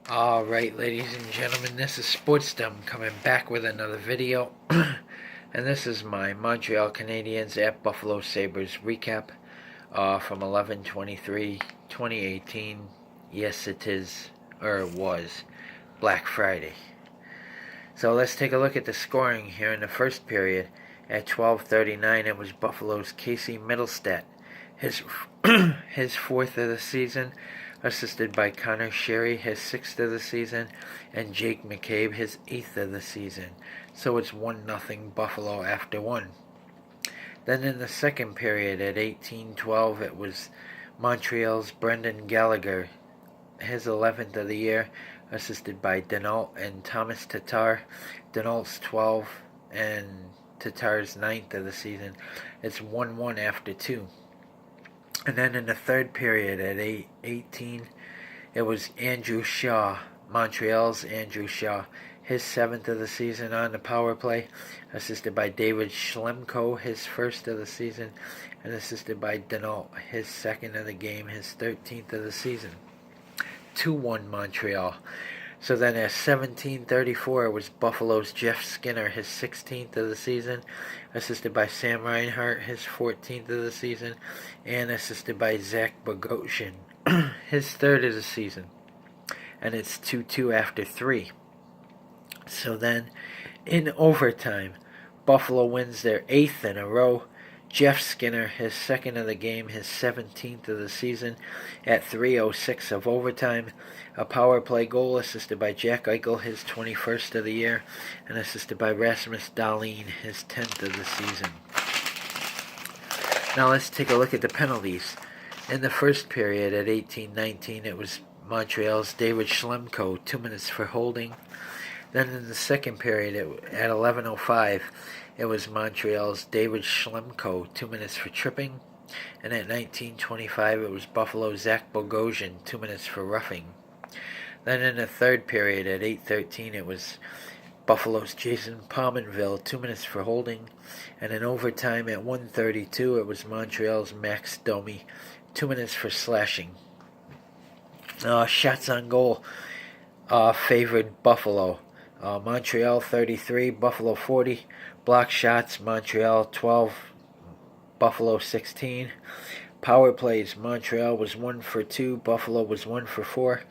Alright, ladies and gentlemen, this is SportsDumb coming back with another video. And this is my Montreal Canadiens at Buffalo Sabres recap from 11/23/2018. Yes, it is, or it was, Black Friday. So let's take a look at the scoring here in the first period. At 12:39, it was Buffalo's Casey Mittelstadt, his his fourth of the season, assisted by Connor Sherry, his sixth of the season, and Jake McCabe, his eighth of the season. So it's 1-0 Buffalo after one. Then in the second period at 18:12, it was Montreal's Brendan Gallagher, his 11th of the year, assisted by Denault and Thomas Tatar. Denault's 12 and Tatar's 9th of the season. It's 1-1 after two. And then in the third period at 8:18, it was Andrew Shaw, Montreal's Andrew Shaw, his 7th of the season on the power play, assisted by David Schlemko, his first of the season, and assisted by Denault, his second of the game, his 13th of the season. 2-1 Montreal. So then at 17:34, it was Buffalo's Jeff Skinner, his 16th of the season, assisted by Sam Reinhart, his 14th of the season, and assisted by Zach Bogosian, his third of the season. And it's 2-2 after three. So then, in overtime, Buffalo wins their 8th in a row. Jeff Skinner, his second of the game, his 17th of the season, at 3:06 of overtime. A power play goal assisted by Jack Eichel, his 21st of the year, and assisted by Rasmus Dahlin, his 10th of the season. Now let's take a look at the penalties. In the first period at 18:19, it was Montreal's David Schlemko, 2 minutes for holding. Then in the second period at 11:05, it was Montreal's David Schlemko, 2 minutes for tripping. And at 19:25, it was Buffalo's Zach Bogosian, 2 minutes for roughing. Then in the third period at 8:13, it was Buffalo's Jason Pominville, 2 minutes for holding. And in overtime at 1:32, it was Montreal's Max Domi, 2 minutes for slashing. Shots on goal favored Buffalo. Montreal 33, Buffalo 40. Block shots, Montreal 12, Buffalo 16. Power plays, Montreal was 1 for 2, Buffalo was 1 for 4.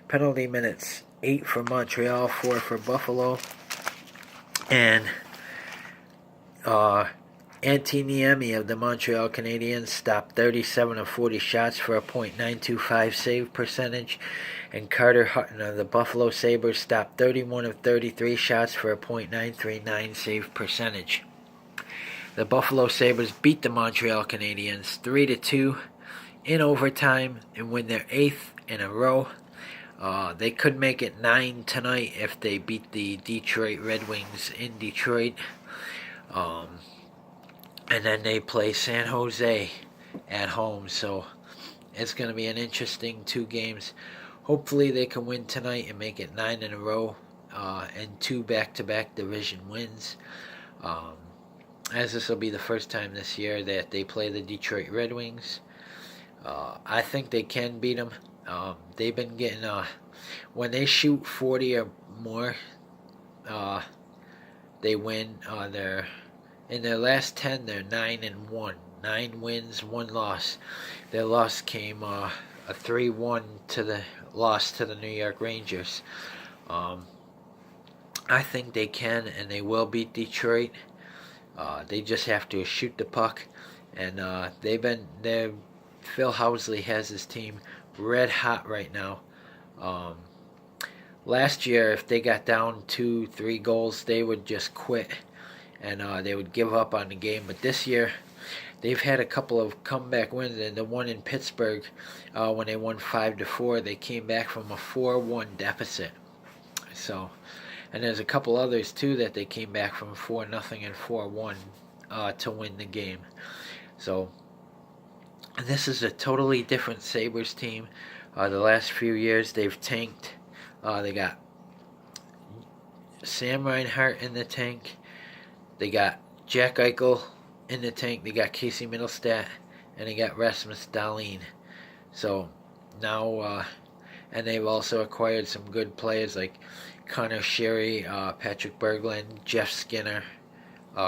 Penalty minutes, 8 for Montreal, 4 for Buffalo. And Antti Niemi of the Montreal Canadiens stopped 37 of 40 shots for a .925 save percentage, and Carter Hutton of the Buffalo Sabres stopped 31 of 33 shots for a .939 save percentage. The Buffalo Sabres beat the Montreal Canadiens 3-2 in overtime and win their 8th in a row. They could make it 9 tonight if they beat the Detroit Red Wings in Detroit. And then they play San Jose at home. So it's going to be an interesting 2 games. Hopefully they can win tonight and make it 9 in a row and 2 back-to-back division wins. As this will be the first time this year that they play the Detroit Red Wings. I think they can beat them. They've been getting, when they shoot 40 or more, they win. In their last 10, they're 9-1. 9 wins, 1 loss. Their loss came a 3-1 to the loss to the New York Rangers. I think they can and they will beat Detroit. They just have to shoot the puck, and Phil Housley has his team red hot right now. Last year, if they got down 2-3 goals, they would just quit and they would give up on the game. But this year, they've had a couple of comeback wins, and the one in Pittsburgh, when they won 5-4, they came back from a 4-1 deficit. So, and there's a couple others too that they came back from 4-0 and 4-1 to win the game. So, this is a totally different Sabres team. The last few years they've tanked. They got Sam Reinhart in the tank. They got Jack Eichel in the tank. They got Casey Mittelstadt, and they got Rasmus Dahlin. So now and they've also acquired some good players like Connor Sherry, Patrick Berglund, Jeff Skinner,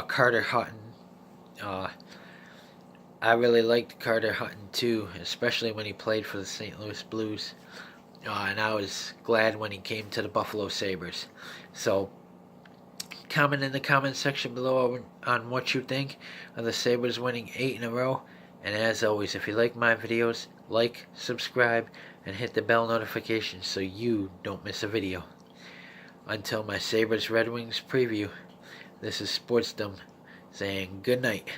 Carter Hutton. I really liked Carter Hutton too, especially when he played for the St. Louis Blues. And I was glad when he came to the Buffalo Sabres. So, comment in the comment section below on what you think of the Sabres winning 8 in a row. And as always, if you like my videos, like, subscribe, and hit the bell notification so you don't miss a video. Until my Sabres Red Wings preview, this is Sportsdom saying good night.